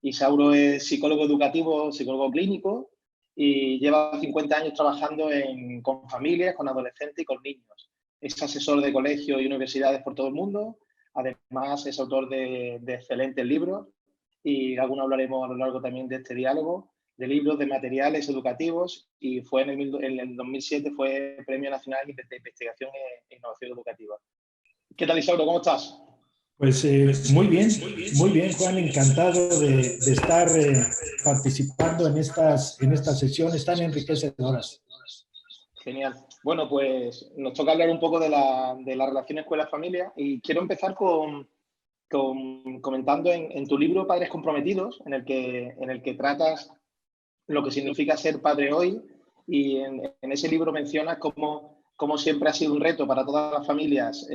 Isauro es psicólogo educativo, psicólogo clínico y lleva 50 años trabajando con familias, con adolescentes y con niños. Es asesor de colegios y universidades por todo el mundo. Además, es autor de excelentes libros y algunos hablaremos a lo largo también de este diálogo, de libros, de materiales educativos, y fue en el 2007 fue Premio Nacional de Investigación e Innovación Educativa. ¿Qué tal, Isauro? ¿Cómo estás? Pues muy bien, Juan, encantado de estar participando en estas sesiones tan enriquecedoras. Genial. Bueno, pues nos toca hablar un poco de la relación escuela-familia y quiero empezar comentando en tu libro Padres Comprometidos, en el que tratas lo que significa ser padre hoy, y en ese libro mencionas cómo siempre ha sido un reto para todas las familias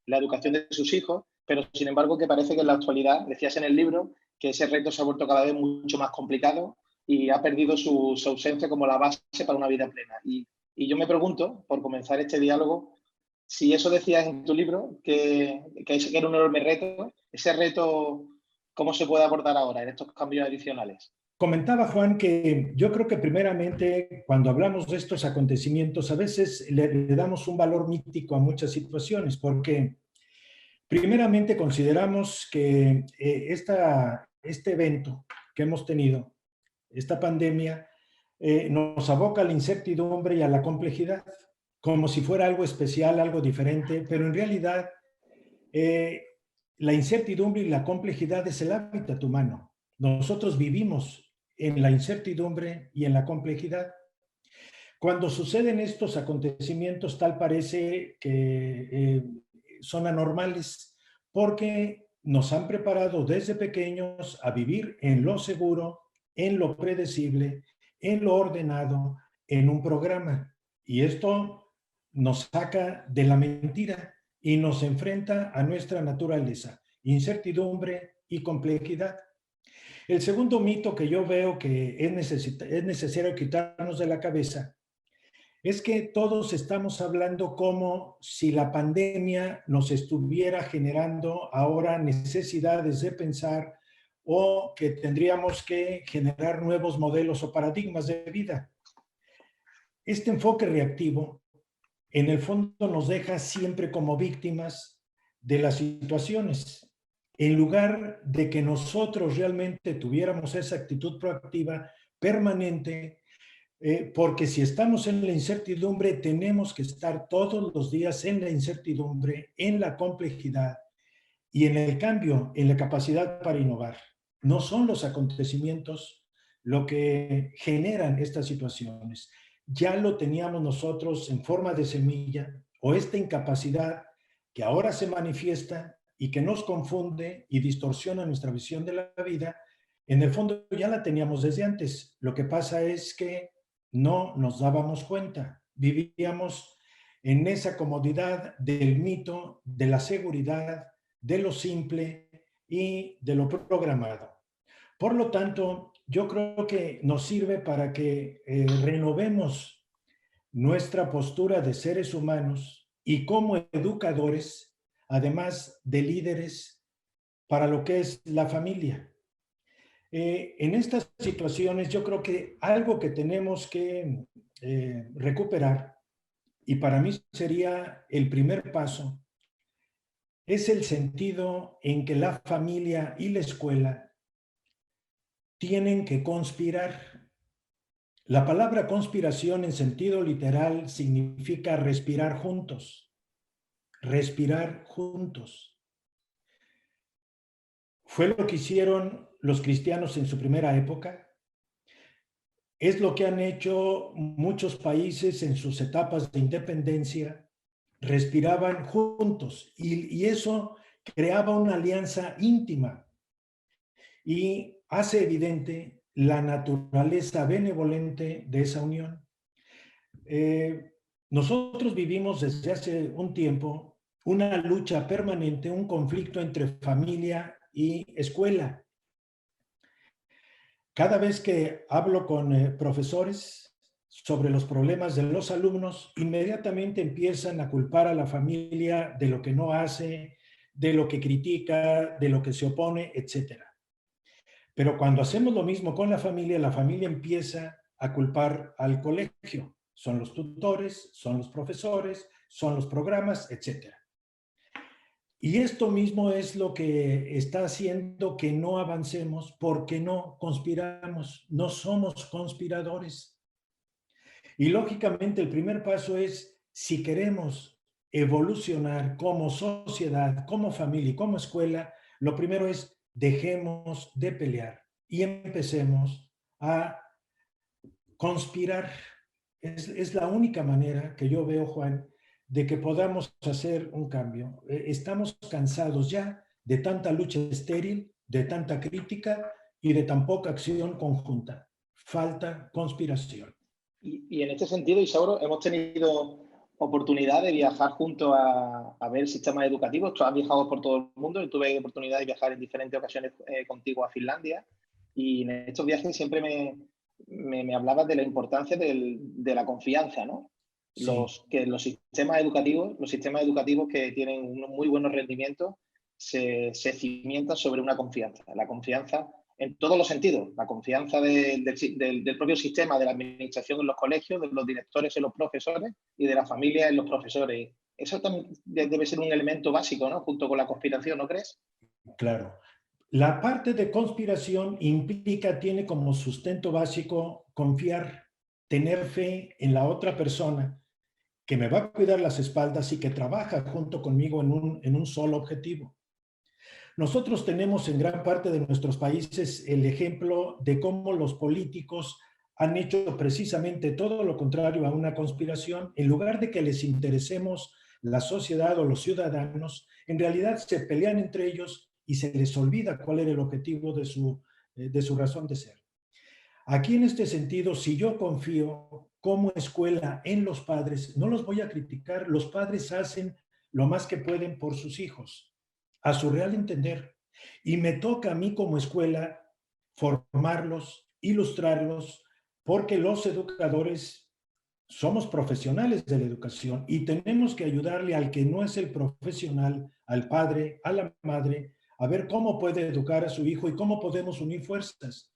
la educación de sus hijos, pero sin embargo que parece que en la actualidad, decías en el libro, que ese reto se ha vuelto cada vez mucho más complicado y ha perdido su ausencia como la base para una vida plena. Y yo me pregunto, por comenzar este diálogo, si eso decías en tu libro, que era un enorme reto, ese reto, ¿cómo se puede abordar ahora en estos cambios adicionales? Comentaba Juan que yo creo que primeramente cuando hablamos de estos acontecimientos a veces le damos un valor mítico a muchas situaciones porque primeramente consideramos que este evento que hemos tenido, esta pandemia, nos aboca a la incertidumbre y a la complejidad, como si fuera algo especial, algo diferente, pero en realidad la incertidumbre y la complejidad es el hábitat humano. Nosotros vivimos en la incertidumbre y en la complejidad. Cuando suceden estos acontecimientos, tal parece que son anormales, porque nos han preparado desde pequeños a vivir en lo seguro, en lo predecible, en lo ordenado, en un programa. Y esto nos saca de la mentira y nos enfrenta a nuestra naturaleza, incertidumbre y complejidad. El segundo mito que yo veo que es necesario quitarnos de la cabeza es que todos estamos hablando como si la pandemia nos estuviera generando ahora necesidades de pensar o que tendríamos que generar nuevos modelos o paradigmas de vida. Este enfoque reactivo, en el fondo, nos deja siempre como víctimas de las situaciones, en lugar de que nosotros realmente tuviéramos esa actitud proactiva permanente. Porque si estamos en la incertidumbre, tenemos que estar todos los días en la incertidumbre, en la complejidad y en el cambio, en la capacidad para innovar. No son los acontecimientos lo que generan estas situaciones. Ya lo teníamos nosotros en forma de semilla, o esta incapacidad que ahora se manifiesta y que nos confunde y distorsiona nuestra visión de la vida, en el fondo ya la teníamos desde antes. Lo que pasa es que no nos dábamos cuenta, vivíamos en esa comodidad del mito, de la seguridad, de lo simple y de lo programado. Por lo tanto, yo creo que nos sirve para que renovemos nuestra postura de seres humanos y como educadores, además de líderes para lo que es la familia. En estas situaciones yo creo que algo que tenemos que recuperar, y para mí sería el primer paso, es el sentido en que la familia y la escuela tienen que conspirar. La palabra conspiración en sentido literal significa respirar juntos. Respirar juntos. Fue lo que hicieron los cristianos en su primera época. Es lo que han hecho muchos países en sus etapas de independencia. Respiraban juntos y eso creaba una alianza íntima y hace evidente la naturaleza benevolente de esa unión. Nosotros vivimos desde hace un tiempo una lucha permanente, un conflicto entre familia y escuela. Cada vez que hablo con profesores sobre los problemas de los alumnos, inmediatamente empiezan a culpar a la familia de lo que no hace, de lo que critica, de lo que se opone, etc. Pero cuando hacemos lo mismo con la familia empieza a culpar al colegio. Son los tutores, son los profesores, son los programas, etcétera. Y esto mismo es lo que está haciendo que no avancemos porque no conspiramos, no somos conspiradores. Y lógicamente el primer paso es, si queremos evolucionar como sociedad, como familia y como escuela, lo primero es dejemos de pelear y empecemos a conspirar. Es la única manera que yo veo, Juan, de que podamos hacer un cambio. Estamos cansados ya de tanta lucha estéril, de tanta crítica y de tan poca acción conjunta. Falta conspiración. Y en este sentido, Isauro, hemos tenido oportunidad de viajar juntos a ver sistemas educativos. Tú has viajado por todo el mundo. Yo tuve oportunidad de viajar en diferentes ocasiones contigo a Finlandia. Y en estos viajes siempre me hablabas de la importancia de la confianza, ¿no? Sí. Los sistemas educativos que tienen unos muy buenos rendimientos se cimientan sobre una confianza. La confianza en todos los sentidos, la confianza del propio sistema, de la administración en los colegios, de los directores en los profesores y de la familia en los profesores. Eso también debe ser un elemento básico, ¿no? Junto con la conspiración, ¿no crees? Claro. La parte de conspiración implica, tiene como sustento básico confiar, tener fe en la otra persona que me va a cuidar las espaldas y que trabaja junto conmigo en un solo objetivo. Nosotros tenemos en gran parte de nuestros países el ejemplo de cómo los políticos han hecho precisamente todo lo contrario a una conspiración. En lugar de que les interesemos la sociedad o los ciudadanos, en realidad se pelean entre ellos y se les olvida cuál era el objetivo de su razón de ser. Aquí en este sentido, si yo confío como escuela en los padres, no los voy a criticar. Los padres hacen lo más que pueden por sus hijos, a su real entender. Y me toca a mí como escuela formarlos, ilustrarlos, porque los educadores somos profesionales de la educación y tenemos que ayudarle al que no es el profesional, al padre, a la madre, a ver cómo puede educar a su hijo y cómo podemos unir fuerzas.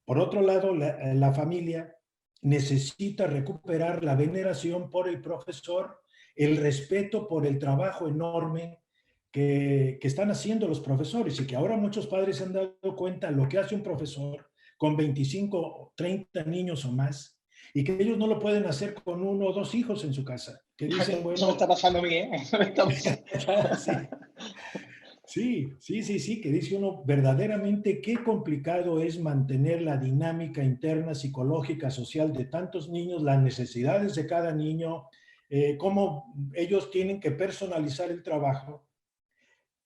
Por otro lado, la familia necesita recuperar la veneración por el profesor, el respeto por el trabajo enorme que están haciendo los profesores y que ahora muchos padres se han dado cuenta de lo que hace un profesor con 25 o 30 niños o más y que ellos no lo pueden hacer con uno o dos hijos en su casa. Que dicen, Eso me bueno, está pasando a mí, ¿eh? Eso me está pasando. sí, sí, que dice uno, verdaderamente qué complicado es mantener la dinámica interna, psicológica, social de tantos niños, las necesidades de cada niño, cómo ellos tienen que personalizar el trabajo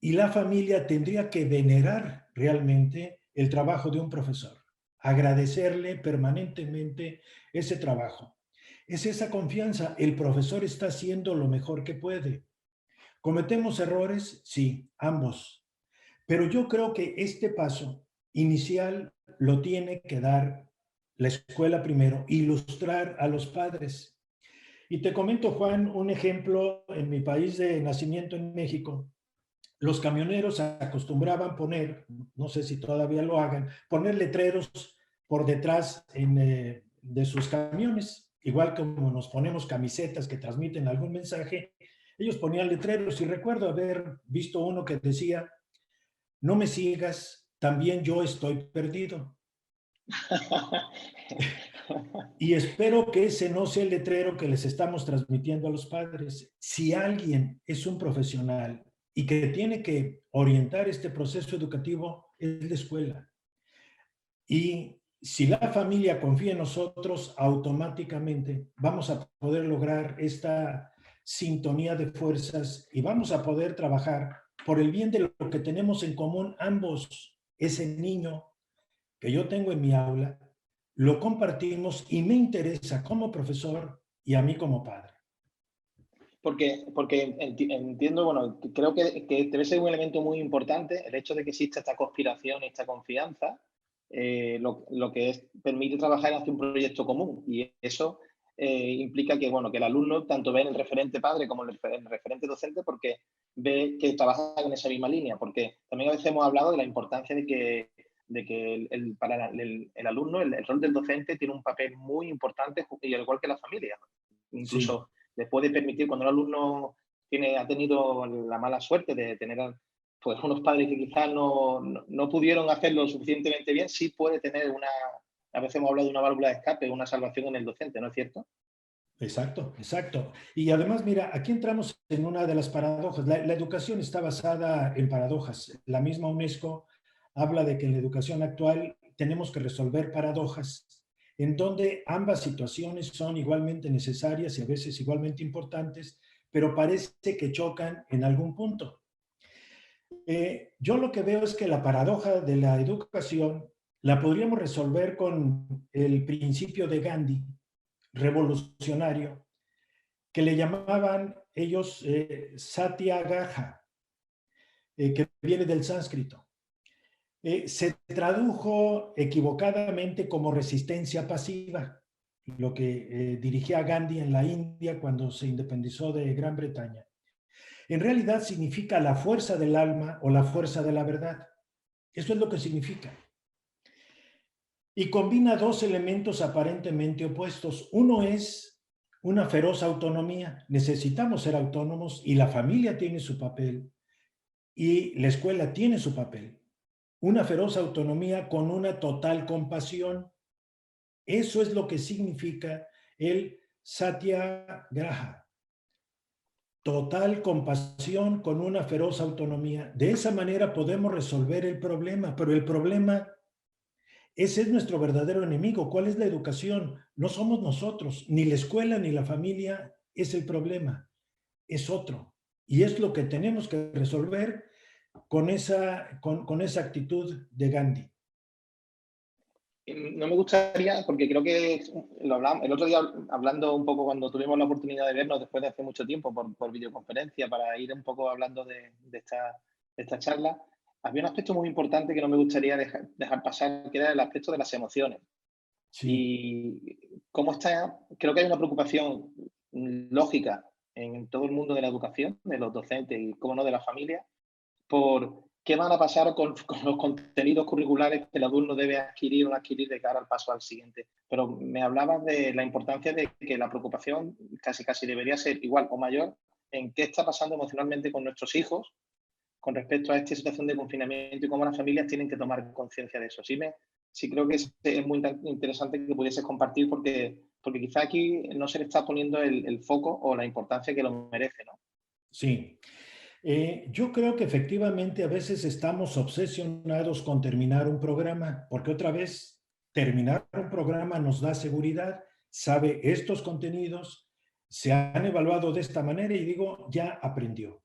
y la familia tendría que venerar realmente el trabajo de un profesor, agradecerle permanentemente ese trabajo. Es esa confianza, el profesor está haciendo lo mejor que puede. ¿Cometemos errores? Sí, ambos. Pero yo creo que este paso inicial lo tiene que dar la escuela primero, ilustrar a los padres. Y te comento, Juan, un ejemplo en mi país de nacimiento en México. Los camioneros acostumbraban poner, no sé si todavía lo hagan, poner letreros por detrás de sus camiones, igual como nos ponemos camisetas que transmiten algún mensaje, ellos ponían letreros y recuerdo haber visto uno que decía, no me sigas, también yo estoy perdido. Y espero que ese no sea el letrero que les estamos transmitiendo a los padres. Si alguien es un profesional y que tiene que orientar este proceso educativo, es la escuela. Y si la familia confía en nosotros, automáticamente vamos a poder lograr esta sintonía de fuerzas y vamos a poder trabajar por el bien de lo que tenemos en común ambos, ese niño que yo tengo en mi aula, lo compartimos y me interesa como profesor y a mí como padre. Porque entiendo, bueno, creo que debe ser un elemento muy importante el hecho de que exista esta conspiración y esta confianza, lo que permite trabajar hacia un proyecto común. Y eso implica que, bueno, que el alumno tanto ve en el referente padre como en el referente docente porque ve que trabajan en esa misma línea. Porque también a veces hemos hablado de la importancia de que para el alumno el rol del docente tiene un papel muy importante, y al igual que la familia. Sí. Incluso le puede permitir, cuando un alumno ha tenido la mala suerte de tener pues, unos padres que quizás no pudieron hacerlo suficientemente bien, sí puede tener a veces hemos hablado de una válvula de escape, una salvación en el docente, ¿no es cierto? Exacto, exacto. Y además, mira, aquí entramos en una de las paradojas. La educación está basada en paradojas. La misma UNESCO habla de que en la educación actual tenemos que resolver paradojas en donde ambas situaciones son igualmente necesarias y a veces igualmente importantes, pero parece que chocan en algún punto. Yo lo que veo es que la paradoja de la educación la podríamos resolver con el principio de Gandhi, revolucionario, que le llamaban ellos Satyagraha, que viene del sánscrito. Se tradujo equivocadamente como resistencia pasiva, lo que dirigía Gandhi en la India cuando se independizó de Gran Bretaña. En realidad significa la fuerza del alma o la fuerza de la verdad. Eso es lo que significa. Y combina dos elementos aparentemente opuestos. Uno es una feroz autonomía. Necesitamos ser autónomos y la familia tiene su papel y la escuela tiene su papel. Una feroz autonomía con una total compasión. Eso es lo que significa el Satyagraha. Total compasión con una feroz autonomía. De esa manera podemos resolver el problema, pero el problema, ese es nuestro verdadero enemigo. ¿Cuál es la educación? No somos nosotros, ni la escuela ni la familia es el problema, es otro. Y es lo que tenemos que resolver con esa actitud de Gandhi. No me gustaría, porque creo que lo hablamos el otro día, hablando un poco cuando tuvimos la oportunidad de vernos después de hace mucho tiempo por videoconferencia, para ir un poco hablando de esta charla, había un aspecto muy importante que no me gustaría dejar pasar, que era el aspecto de las emociones. Sí, Y cómo está, creo que hay una preocupación lógica en todo el mundo de la educación, de los docentes y, cómo no, de la familia, por qué van a pasar con los contenidos curriculares que el alumno debe adquirir o no adquirir de cara al paso al siguiente. Pero me hablabas de la importancia de que la preocupación casi debería ser igual o mayor en qué está pasando emocionalmente con nuestros hijos con respecto a esta situación de confinamiento y cómo las familias tienen que tomar conciencia de eso. Sí creo que es muy interesante que pudieses compartir porque quizá aquí no se le está poniendo el foco o la importancia que lo merece, ¿no? sí. Yo creo que efectivamente a veces estamos obsesionados con terminar un programa, porque otra vez, terminar un programa nos da seguridad, sabe estos contenidos, se han evaluado de esta manera y digo, ya aprendió.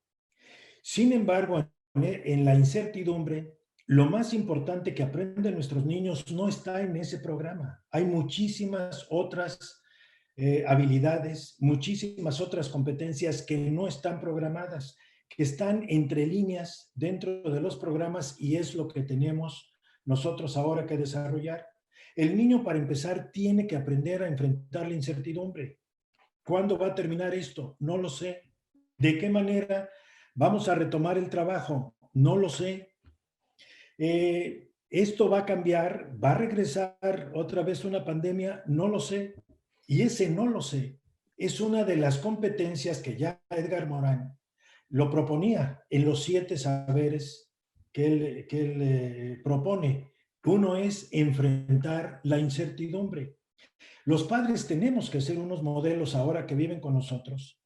Sin embargo, en la incertidumbre, lo más importante que aprenden nuestros niños no está en ese programa. Hay muchísimas otras habilidades, muchísimas otras competencias que no están programadas, que están entre líneas dentro de los programas y es lo que tenemos nosotros ahora que desarrollar. El niño, para empezar, tiene que aprender a enfrentar la incertidumbre. ¿Cuándo va a terminar esto? No lo sé. ¿De qué manera vamos a retomar el trabajo? No lo sé. ¿Esto va a cambiar? ¿Va a regresar otra vez una pandemia? No lo sé. Y ese no lo sé. Es una de las competencias que ya Edgar Morin lo proponía en los 7 saberes que él propone. Uno es enfrentar la incertidumbre. Los padres tenemos que ser unos modelos ahora que viven con nosotros,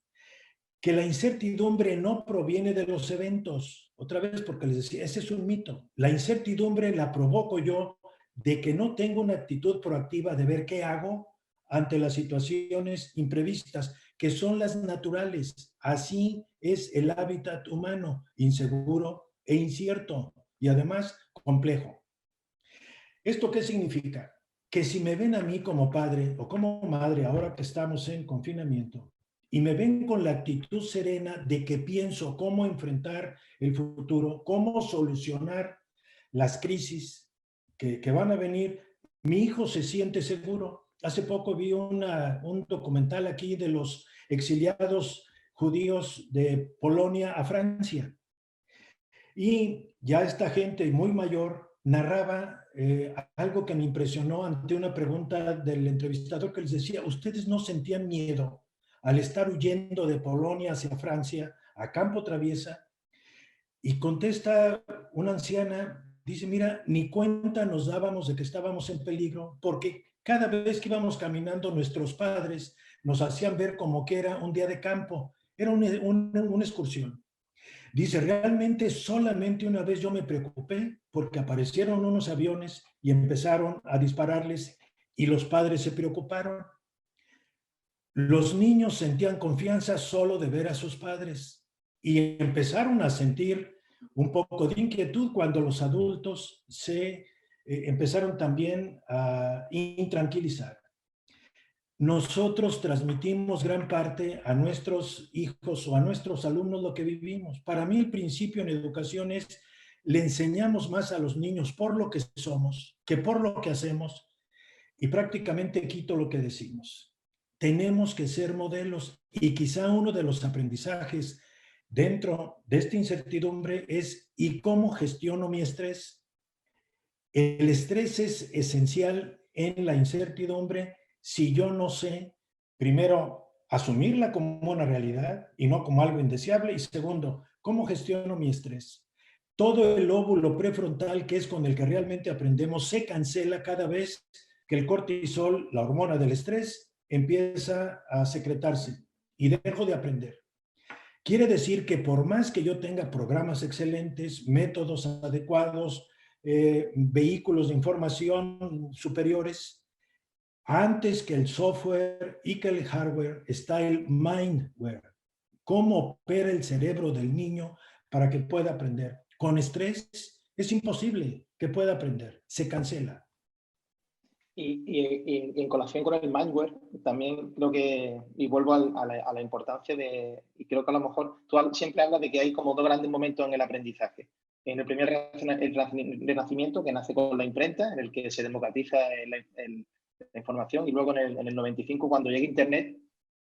que la incertidumbre no proviene de los eventos. Otra vez, porque les decía, ese es un mito. La incertidumbre la provoco yo de que no tengo una actitud proactiva de ver qué hago ante las situaciones imprevistas, que son las naturales. Así es el hábitat humano, inseguro e incierto y además complejo. ¿Esto qué significa? Que si me ven a mí como padre o como madre ahora que estamos en confinamiento y me ven con la actitud serena de que pienso cómo enfrentar el futuro, cómo solucionar las crisis que van a venir, mi hijo se siente seguro. Hace poco vi un documental aquí de los exiliados judíos de Polonia a Francia y ya esta gente muy mayor narraba algo que me impresionó ante una pregunta del entrevistador que les decía, ¿ustedes no sentían miedo al estar huyendo de Polonia hacia Francia a campo traviesa? Y contesta una anciana, dice, mira, ni cuenta nos dábamos de que estábamos en peligro, porque cada vez que íbamos caminando nuestros padres nos hacían ver como que era un día de campo, era una excursión. Dice, realmente solamente una vez yo me preocupé porque aparecieron unos aviones y empezaron a dispararles y los padres se preocuparon. Los niños sentían confianza solo de ver a sus padres y empezaron a sentir un poco de inquietud cuando los adultos se empezaron también a intranquilizar. Nosotros transmitimos gran parte a nuestros hijos o a nuestros alumnos lo que vivimos. Para mí el principio en educación es, le enseñamos más a los niños por lo que somos que por lo que hacemos, y prácticamente quito lo que decimos. Tenemos que ser modelos, y quizá uno de los aprendizajes dentro de esta incertidumbre es, ¿y cómo gestiono mi estrés? El estrés es esencial en la incertidumbre si yo no sé, primero, asumirla como una realidad y no como algo indeseable, y segundo, ¿cómo gestiono mi estrés? Todo el lóbulo prefrontal, que es con el que realmente aprendemos, se cancela cada vez que el cortisol, la hormona del estrés, empieza a secretarse y dejo de aprender. Quiere decir que por más que yo tenga programas excelentes, métodos adecuados, vehículos de información superiores, antes que el software y que el hardware está el mindware. ¿Cómo opera el cerebro del niño para que pueda aprender? Con estrés es imposible que pueda aprender, se cancela. Y en colación con el mindware, también creo que, y vuelvo a la importancia de, y creo que a lo mejor tú siempre hablas de que hay como dos grandes momentos en el aprendizaje. En el primer renacimiento, que nace con la imprenta, en el que se democratiza la información, y luego en el 95, cuando llega Internet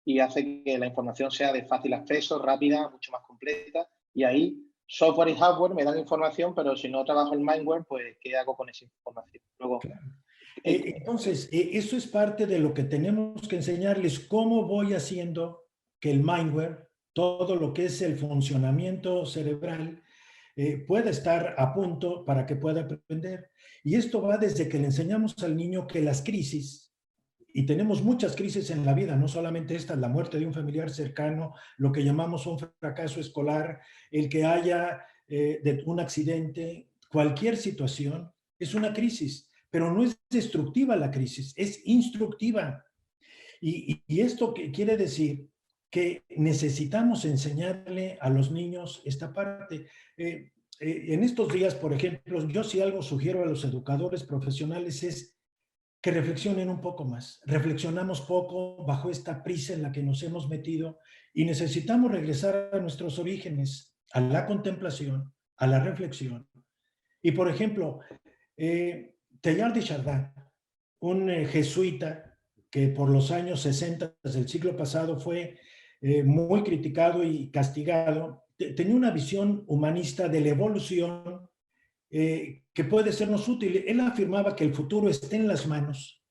y hace que la información sea de fácil acceso, rápida, mucho más completa, y ahí software y hardware me dan información, pero si no trabajo el mindware, pues ¿qué hago con esa información? Luego, claro. Entonces, eso es parte de lo que tenemos que enseñarles, cómo voy haciendo que el mindware, todo lo que es el funcionamiento cerebral, pueda estar a punto para que pueda aprender. Y esto va desde que le enseñamos al niño que las crisis, y tenemos muchas crisis en la vida, no solamente esta, la muerte de un familiar cercano, lo que llamamos un fracaso escolar, el que haya un accidente, cualquier situación, es una crisis, pero no es destructiva la crisis, es instructiva. Y esto quiere decir que necesitamos enseñarle a los niños esta parte. En estos días, por ejemplo, yo si algo sugiero a los educadores profesionales es que reflexionen un poco más. Reflexionamos poco bajo esta prisa en la que nos hemos metido y necesitamos regresar a nuestros orígenes, a la contemplación, a la reflexión. Y por ejemplo, Teilhard de Chardin, un jesuita que por los años 60 del siglo pasado fue muy criticado y castigado, tenía una visión humanista de la evolución que puede sernos útil. Él afirmaba que el futuro está en las manos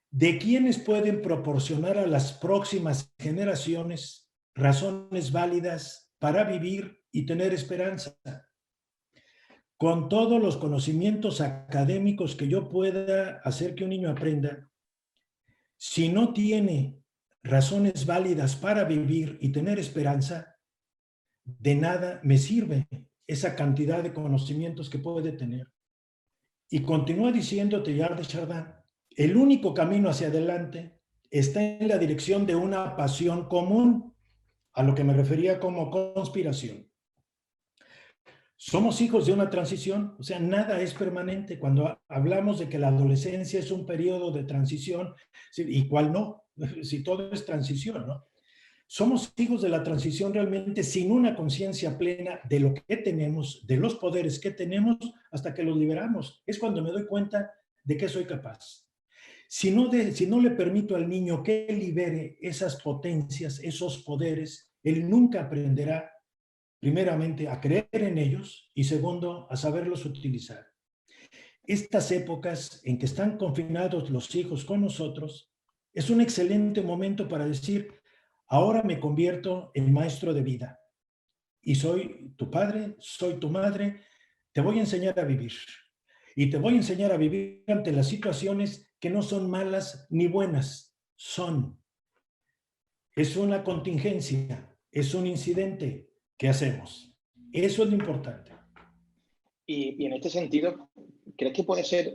de quienes pueden proporcionar a las próximas generaciones razones válidas para vivir y tener esperanza. Con todos los conocimientos académicos que yo pueda hacer que un niño aprenda, si no tiene razones válidas para vivir y tener esperanza, de nada me sirve esa cantidad de conocimientos que puede tener. Y continúa diciendo Teilhard de Chardin, el único camino hacia adelante está en la dirección de una pasión común, a lo que me refería como conspiración. Somos hijos de una transición, o sea, nada es permanente. Cuando hablamos de que la adolescencia es un periodo de transición, ¿y cuál no? Si todo es transición, ¿no? Somos hijos de la transición realmente sin una conciencia plena de lo que tenemos, de los poderes que tenemos, hasta que los liberamos. Es cuando me doy cuenta de que soy capaz. Si no le permito al niño que libere esas potencias, esos poderes, él nunca aprenderá, primeramente, a creer en ellos y segundo, a saberlos utilizar. estas épocas en que están confinados los hijos con nosotros, es un excelente momento para decir, ahora me convierto en maestro de vida y soy tu padre, soy tu madre, te voy a enseñar a vivir. Y te voy a enseñar a vivir ante las situaciones que no son malas ni buenas, son. Es una contingencia, es un incidente. ¿Qué hacemos? Eso es lo importante. Y en este sentido, ¿crees que puede ser,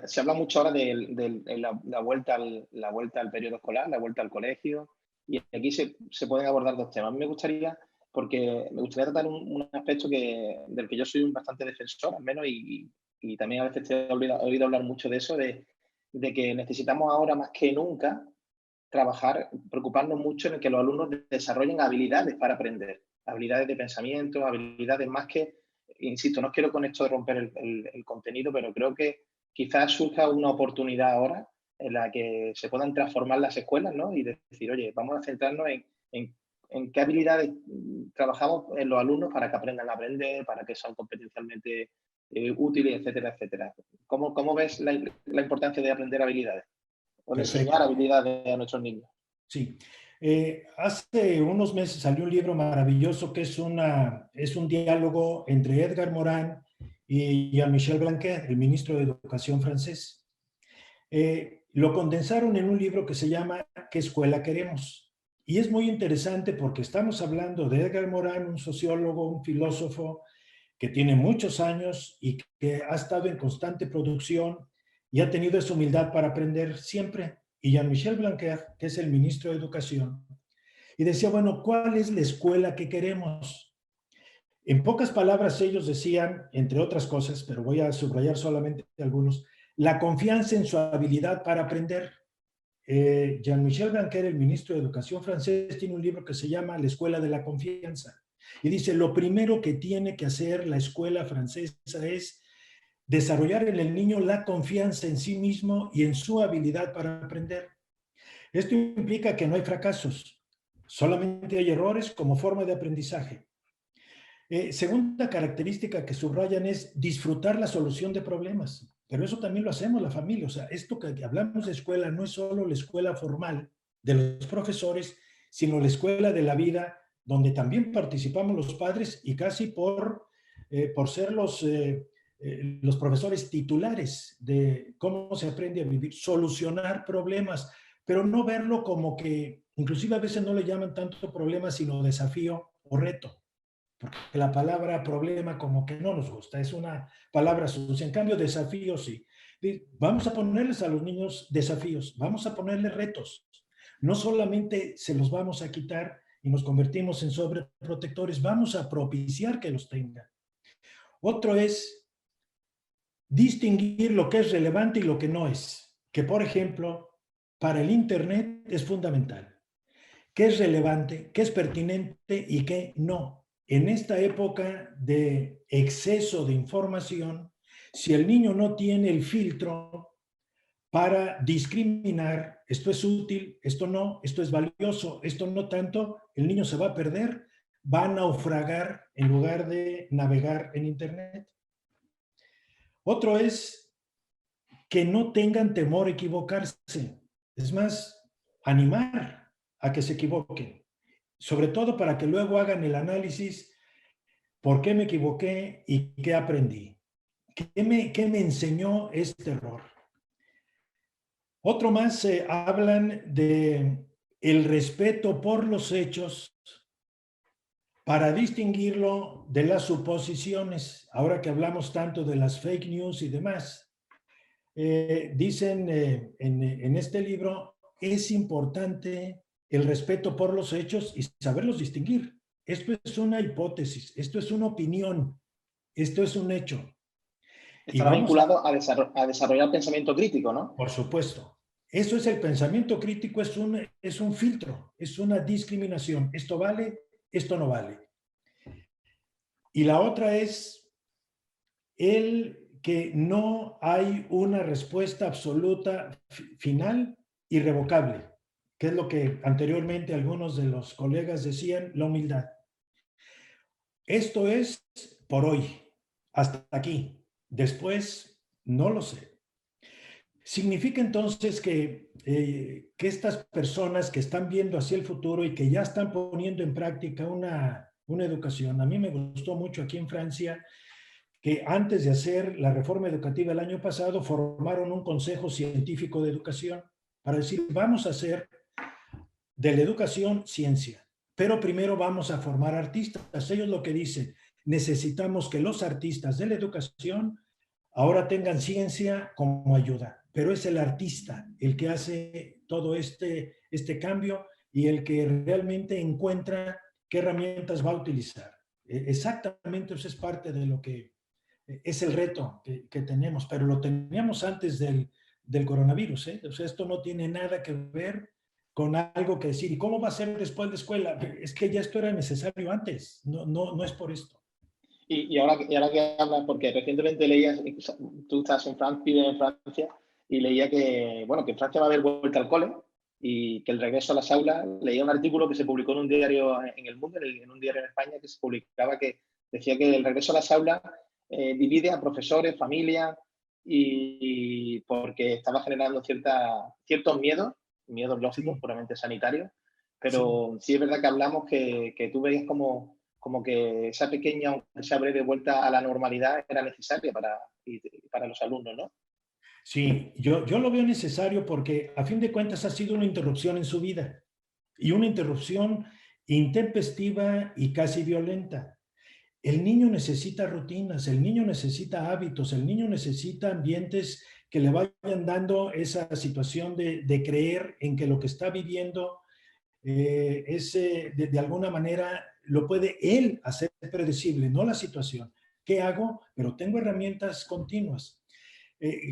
se habla mucho ahora de la vuelta al periodo escolar, la vuelta al colegio, y aquí se pueden abordar dos temas. A mí me gustaría, porque me gustaría tratar un aspecto del que yo soy un bastante defensor, al menos, y también a veces te he oído hablar mucho de eso, de que necesitamos ahora más que nunca trabajar, preocuparnos mucho en que los alumnos desarrollen habilidades para aprender, habilidades de pensamiento, habilidades más que, insisto, no quiero con esto romper el contenido, pero creo que quizás surja una oportunidad ahora en la que se puedan transformar las escuelas, ¿no? Y decir, oye, vamos a centrarnos en qué habilidades trabajamos en los alumnos para que aprendan a aprender, para que sean competencialmente útiles, etcétera, etcétera. ¿Cómo ves la importancia de aprender habilidades? O de enseñar Perfecto. habilidades a nuestros niños? Sí. Hace unos meses salió un libro maravilloso que es un diálogo entre Edgar Morin y Jean-Michel Blanquer, el ministro de Educación francés. Lo condensaron en un libro que se llama ¿Qué escuela queremos? Y es muy interesante porque estamos hablando de Edgar Morin, un sociólogo, un filósofo que tiene muchos años y que ha estado en constante producción y ha tenido esa humildad para aprender siempre. Y Jean-Michel Blanquer, que es el ministro de Educación, y decía, bueno, ¿cuál es la escuela que queremos? En pocas palabras, ellos decían, entre otras cosas, pero voy a subrayar solamente algunos, la confianza en su habilidad para aprender. Jean-Michel Blanquer, el ministro de Educación francés, tiene un libro que se llama La Escuela de la Confianza. Y dice, lo primero que tiene que hacer la escuela francesa es desarrollar en el niño la confianza en sí mismo y en su habilidad para aprender. Esto implica que no hay fracasos, solamente hay errores como forma de aprendizaje. Segunda característica que subrayan es disfrutar la solución de problemas, pero eso también lo hacemos la familia. O sea, esto que hablamos de escuela no es solo la escuela formal de los profesores, sino la escuela de la vida, donde también participamos los padres y casi por ser los profesores titulares de cómo se aprende a vivir, solucionar problemas, pero no verlo como que, inclusive a veces no le llaman tanto problema, sino desafío o reto. Porque la palabra problema como que no nos gusta, es una palabra sucia. En cambio, desafío sí. Vamos a ponerles a los niños desafíos, vamos a ponerles retos. No solamente se los vamos a quitar y nos convertimos en sobreprotectores, vamos a propiciar que los tengan. Otro es distinguir lo que es relevante y lo que no es. Que, por ejemplo, para el Internet es fundamental. ¿Qué es relevante? ¿Qué es pertinente? ¿Y qué no? En esta época de exceso de información, si el niño no tiene el filtro para discriminar, esto es útil, esto no, esto es valioso, esto no tanto, el niño se va a perder, va a naufragar en lugar de navegar en Internet. Otro es que no tengan temor a equivocarse. Es más, animar a que se equivoquen. Sobre todo para que luego hagan el análisis, ¿por qué me equivoqué y qué aprendí? ¿Qué me enseñó este error? Otro más, hablan de el respeto por los hechos para distinguirlo de las suposiciones. Ahora que hablamos tanto de las fake news y demás, dicen en este libro, es importante el respeto por los hechos y saberlos distinguir. Esto es una hipótesis, esto es una opinión, esto es un hecho. Y Estará vinculado a desarrollar pensamiento crítico, ¿no? por supuesto, eso es el pensamiento crítico, es un filtro, es una discriminación. Esto vale, esto no vale. Y la otra es el que no hay una respuesta absoluta, final, irrevocable, que es lo que anteriormente algunos de los colegas decían, la humildad. Esto es por hoy, hasta aquí. Después No lo sé. Significa entonces que estas personas que están viendo hacia el futuro y que ya están poniendo en práctica una educación, a mí me gustó mucho aquí en Francia, que antes de hacer la reforma educativa el año pasado, formaron un consejo científico de educación para decir, vamos a hacer de la educación ciencia, pero primero vamos a formar artistas. Ellos lo que dicen, necesitamos que los artistas de la educación ahora tengan ciencia como ayuda, pero es el artista el que hace todo este cambio y el que realmente encuentra qué herramientas va a utilizar. Exactamente, eso es parte de lo que es el reto que tenemos, pero lo teníamos antes del coronavirus, ¿eh? O sea, esto no tiene nada que ver con algo que decir, ¿y cómo va a ser después de escuela? Es que ya esto era necesario antes, no es por esto. Y ahora que hablas, porque recientemente leías, tú estás en Francia, vives en Francia, y leía que, bueno, que en Francia va a haber vuelta al cole y que el regreso a las aulas, leía un artículo que se publicó en un diario en El Mundo, en un diario en España, que se publicaba que decía que el regreso a las aulas divide a profesores, familias, y porque estaba generando ciertos miedos lógicos, Sí, puramente sanitarios, sí. pero sí es verdad que hablamos que tú veías como que esa pequeña, aunque sea breve vuelta a la normalidad era necesaria para los alumnos, ¿no? Sí, yo lo veo necesario porque a fin de cuentas ha sido una interrupción en su vida y una interrupción intempestiva y casi violenta. El niño necesita rutinas, el niño necesita hábitos, el niño necesita ambientes que le vayan dando esa situación de creer en que lo que está viviendo de alguna manera lo puede él hacer predecible, no la situación. ¿Qué hago? Pero tengo herramientas continuas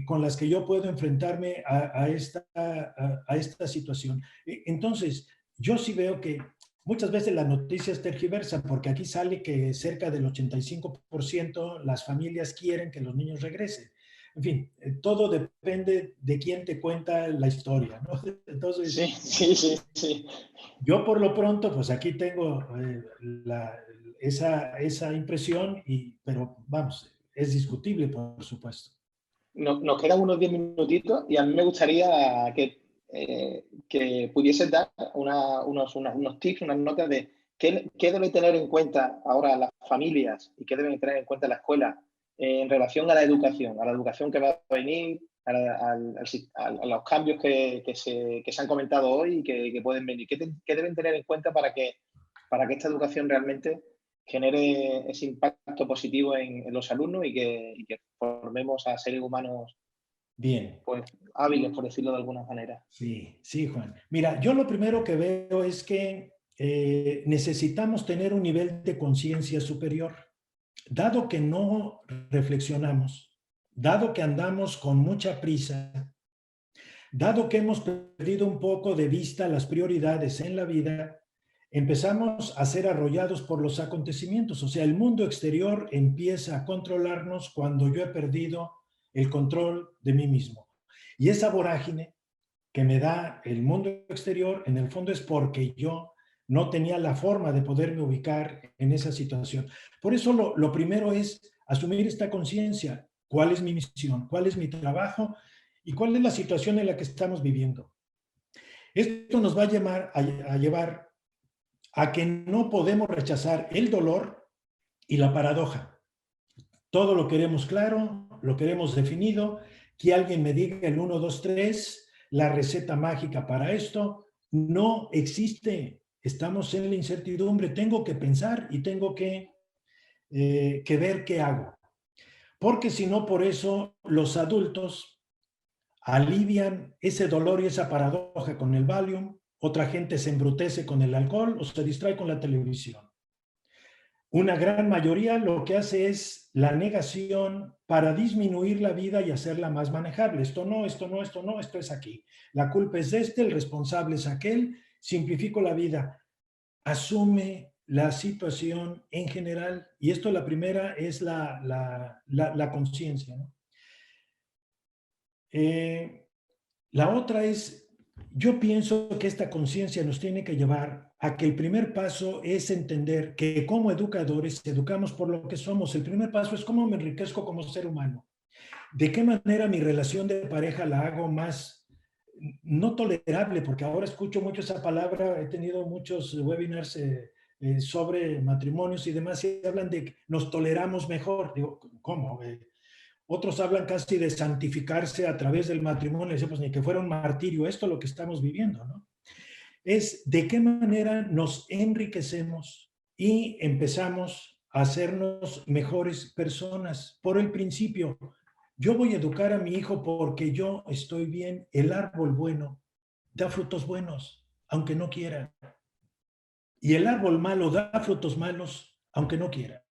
con las que yo puedo enfrentarme a esta situación. Entonces, yo sí veo que muchas veces las noticias tergiversan, porque aquí sale que cerca del 85% las familias quieren que los niños regresen. En fin, todo depende de quién te cuenta la historia, ¿no? Entonces, Sí, sí, sí, sí. yo por lo pronto, pues aquí tengo esa impresión, pero vamos, es discutible, por supuesto. Nos quedan unos 10 minutitos y a mí me gustaría que pudieses dar unos tips, unas notas de qué deben tener en cuenta ahora las familias y qué deben tener en cuenta la escuela en relación a la educación que va a venir, a los cambios que se han comentado hoy y que pueden venir. ¿Qué deben tener en cuenta para que esta educación realmente genere ese impacto positivo en los alumnos y que formemos a seres humanos Bien. pues hábiles, por decirlo de alguna manera? Sí, sí, Juan. Mira, yo lo primero que veo es que necesitamos tener un nivel de conciencia superior. Dado que no reflexionamos, dado que andamos con mucha prisa, dado que hemos perdido un poco de vista las prioridades en la vida, empezamos a ser arrollados por los acontecimientos. O sea, el mundo exterior empieza a controlarnos cuando yo he perdido el control de mí mismo. Y esa vorágine que me da el mundo exterior, en el fondo es porque yo no tenía la forma de poderme ubicar en esa situación. Por eso lo primero es asumir esta conciencia. ¿Cuál es mi misión? ¿Cuál es mi trabajo? ¿Y cuál es la situación en la que estamos viviendo? Esto nos va a llevar a que no podemos rechazar el dolor y la paradoja. Todo lo queremos claro, lo queremos definido, que alguien me diga el 1, 2, 3, la receta mágica para esto, no existe. Estamos en la incertidumbre, tengo que pensar y tengo que ver qué hago. Porque si no, por eso los adultos alivian ese dolor y esa paradoja con el Valium, otra gente se embrutece con el alcohol o se distrae con la televisión. Una gran mayoría lo que hace es la negación para disminuir la vida y hacerla más manejable. Esto no, esto no, esto no, esto es aquí. La culpa es de este, el responsable es aquel. Simplifico la vida. Asume la situación en general. Y esto la primera es la conciencia, ¿no? La otra es, yo pienso que esta conciencia nos tiene que llevar a que el primer paso es entender que como educadores educamos por lo que somos. El primer paso es cómo me enriquezco como ser humano. ¿De qué manera mi relación de pareja la hago más no tolerable? Porque ahora escucho mucho esa palabra, he tenido muchos webinars sobre matrimonios y demás, y hablan de que nos toleramos mejor. Digo, ¿cómo? Otros hablan casi de santificarse a través del matrimonio, y dicen, pues ni que fuera un martirio, esto es lo que estamos viviendo, ¿no? Es de qué manera nos enriquecemos y empezamos a hacernos mejores personas. Por el principio, yo voy a educar a mi hijo porque yo estoy bien. El árbol bueno da frutos buenos, aunque no quiera. Y el árbol malo da frutos malos, aunque no quiera.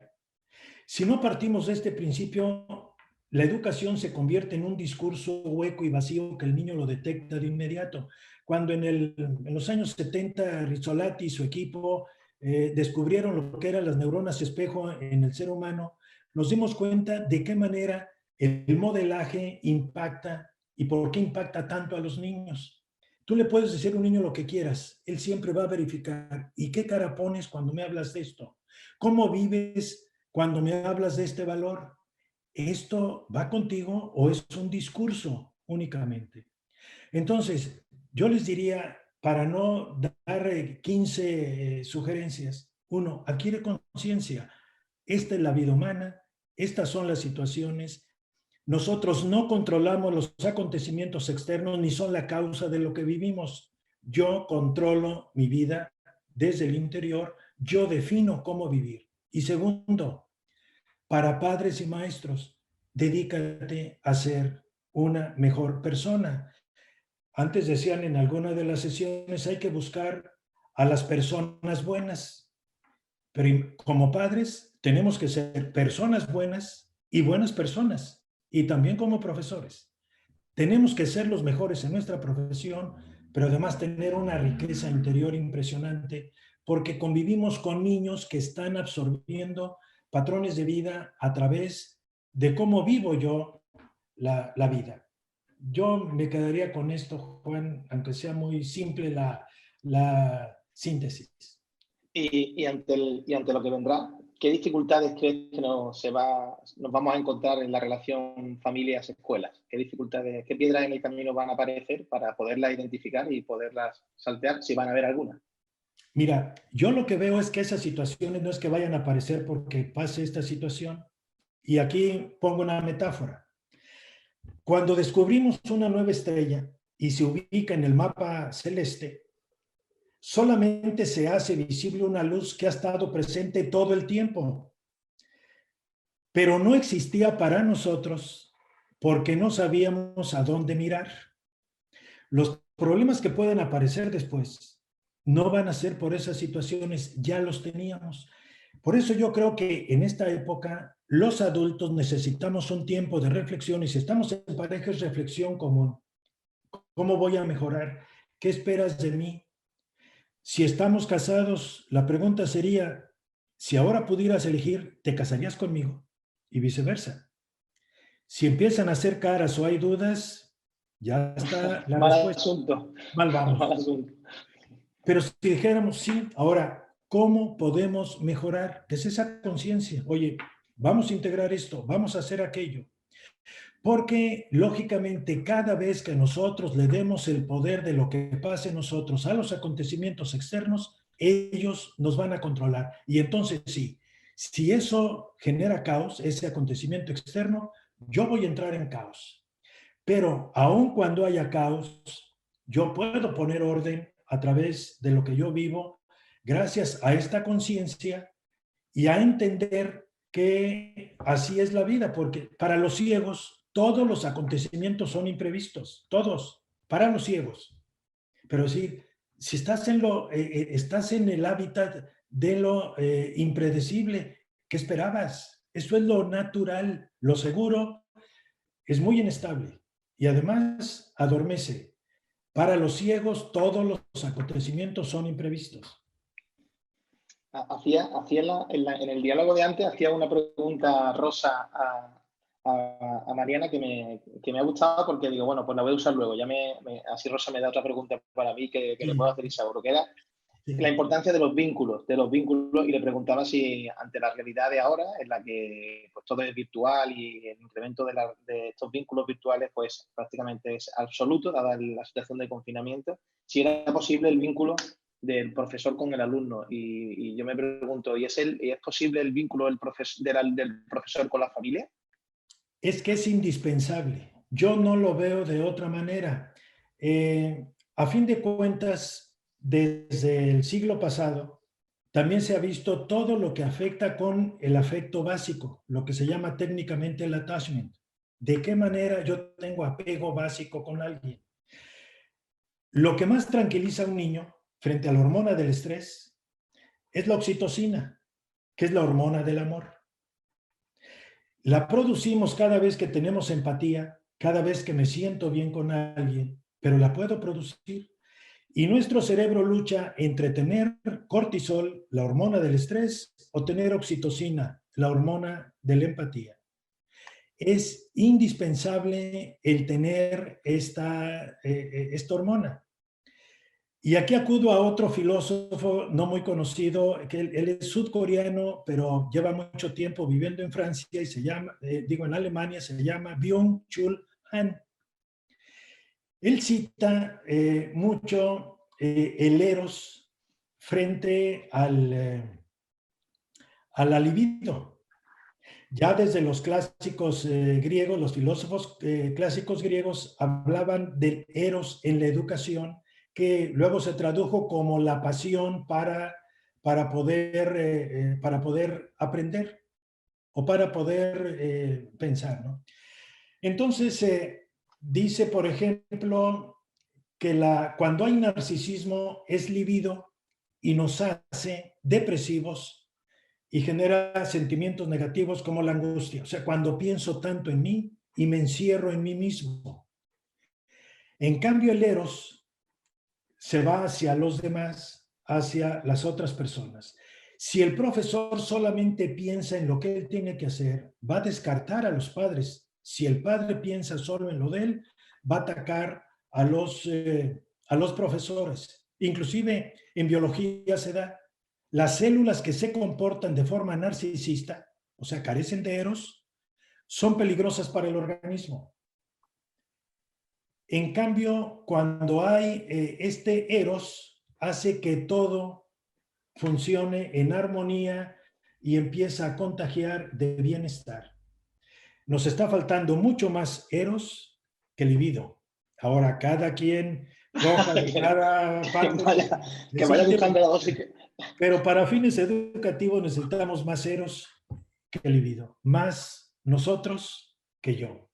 Si no partimos de este principio, la educación se convierte en un discurso hueco y vacío que el niño lo detecta de inmediato. Cuando en los años 70 Rizzolatti y su equipo descubrieron lo que eran las neuronas espejo en el ser humano, nos dimos cuenta de qué manera el modelaje impacta y por qué impacta tanto a los niños. Tú le puedes decir a un niño lo que quieras, él siempre va a verificar. ¿Y qué cara pones cuando me hablas de esto? ¿Cómo vives cuando me hablas de este valor? ¿Esto va contigo o es un discurso únicamente? Entonces, yo les diría, para no dar 15 sugerencias, uno, adquiere conciencia. Esta es la vida humana, estas son las situaciones. Nosotros no controlamos los acontecimientos externos ni son la causa de lo que vivimos. Yo controlo mi vida desde el interior, yo defino cómo vivir. Y segundo, para padres y maestros, dedícate a ser una mejor persona. Antes decían en alguna de las sesiones, hay que buscar a las personas buenas, pero como padres tenemos que ser personas buenas y buenas personas, y también como profesores. Tenemos que ser los mejores en nuestra profesión, pero además tener una riqueza interior impresionante, porque convivimos con niños que están absorbiendo patrones de vida a través de cómo vivo yo la vida. Yo me quedaría con esto, Juan, aunque sea muy simple la síntesis. Y ante lo que vendrá, ¿qué dificultades crees que nos vamos a encontrar en la relación familias-escuelas? ¿Qué dificultades, qué piedras en el camino van a aparecer para poderlas identificar y poderlas saltear, si van a haber alguna? Mira, yo lo que veo es que esas situaciones no es que vayan a aparecer porque pase esta situación. Y aquí pongo una metáfora. Cuando descubrimos una nueva estrella y se ubica en el mapa celeste, solamente se hace visible una luz que ha estado presente todo el tiempo, pero no existía para nosotros porque no sabíamos a dónde mirar. Los problemas que pueden aparecer después no van a ser por esas situaciones, ya los teníamos. Por eso yo creo que en esta época los adultos necesitamos un tiempo de reflexión y si estamos en pareja es reflexión común. ¿Cómo voy a mejorar? ¿Qué esperas de mí? Si estamos casados, la pregunta sería, si ahora pudieras elegir, ¿te casarías conmigo? Y viceversa. Si empiezan a hacer caras o hay dudas, ya está la Mal respuesta. asunto. Mal Mal vamos. asunto. Pero si dijéramos, sí, ahora, ¿cómo podemos mejorar? Es esa conciencia. Oye, vamos a integrar esto, vamos a hacer aquello. Porque, lógicamente, cada vez que nosotros le demos el poder de lo que pase en nosotros a los acontecimientos externos, ellos nos van a controlar. Y entonces, sí, si eso genera caos, ese acontecimiento externo, yo voy a entrar en caos. Pero aun cuando haya caos, yo puedo poner orden a través de lo que yo vivo, gracias a esta conciencia y a entender que así es la vida, porque para los ciegos todos los acontecimientos son imprevistos, todos, para los ciegos. Pero sí, si estás en el hábitat de lo impredecible, ¿qué esperabas? Eso es lo natural, lo seguro es muy inestable y además adormece. Para los ciegos todos los acontecimientos son imprevistos. En el diálogo de antes hacía una pregunta Rosa a Mariana que me ha gustado porque digo, bueno, pues la voy a usar luego. Así Rosa me da otra pregunta para mí que le puedo hacer y seguro que era la importancia de los vínculos, y le preguntaba si ante la realidad de ahora, en la que pues, todo es virtual y el incremento de estos vínculos virtuales pues prácticamente es absoluto, dada la situación de confinamiento, si era posible el vínculo del profesor con el alumno. Y yo me pregunto, ¿y es posible el vínculo del profesor con la familia? Es que es indispensable. Yo no lo veo de otra manera. A fin de cuentas, desde el siglo pasado, también se ha visto todo lo que afecta con el afecto básico, lo que se llama técnicamente el attachment. ¿De qué manera yo tengo apego básico con alguien? Lo que más tranquiliza a un niño frente a la hormona del estrés es la oxitocina, que es la hormona del amor. La producimos cada vez que tenemos empatía, cada vez que me siento bien con alguien, pero la puedo producir. Y nuestro cerebro lucha entre tener cortisol, la hormona del estrés, o tener oxitocina, la hormona de la empatía. Es indispensable el tener esta hormona. Y aquí acudo a otro filósofo no muy conocido, que él es sudcoreano, pero lleva mucho tiempo viviendo en Francia y se llama, en Alemania, se llama Byung-Chul Han. Él cita mucho el eros frente a la libido. Ya desde los clásicos griegos, los filósofos clásicos griegos hablaban del eros en la educación, que luego se tradujo como la pasión para poder aprender o para poder pensar, ¿no? Entonces, dice, por ejemplo, que cuando hay narcisismo es libido y nos hace depresivos y genera sentimientos negativos como la angustia. O sea, cuando pienso tanto en mí y me encierro en mí mismo. En cambio, el eros se va hacia los demás, hacia las otras personas. Si el profesor solamente piensa en lo que él tiene que hacer, va a descartar a los padres. Si el padre piensa solo en lo de él, va a atacar a los profesores. Inclusive en biología se da. Las células que se comportan de forma narcisista, o sea, carecen de eros, son peligrosas para el organismo. En cambio, cuando hay este eros, hace que todo funcione en armonía y empieza a contagiar de bienestar. Nos está faltando mucho más eros que libido. Ahora, cada quien coja de cada parte que vaya buscando la dosis. Pero para fines educativos necesitamos más eros que libido, más nosotros que yo.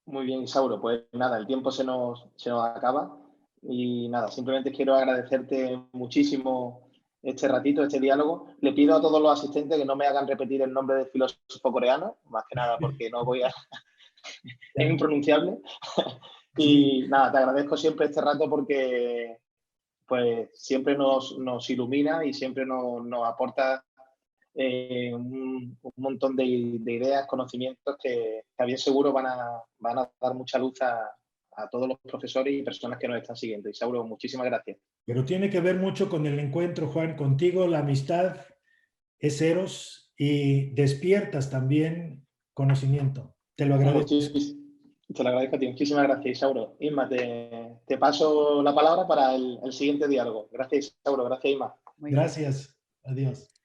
Muy bien, Isauro. Pues nada, el tiempo se nos acaba y nada, simplemente quiero agradecerte muchísimo este ratito, este diálogo. Le pido a todos los asistentes que no me hagan repetir el nombre del filósofo coreano, más que nada porque no voy a... es impronunciable. Y nada, te agradezco siempre este rato porque pues siempre nos ilumina y siempre nos aporta un montón de ideas, conocimientos que bien seguro van a dar mucha luz a todos los profesores y personas que nos están siguiendo. Isauro, muchísimas gracias. Pero tiene que ver mucho con el encuentro, Juan. Contigo la amistad es eros y despiertas también conocimiento. Te lo agradezco. Te lo agradezco a ti. Muchísimas gracias, Isauro. Isma, te paso la palabra para el siguiente diálogo. Gracias, Isauro. Gracias, Isma. Gracias. Adiós.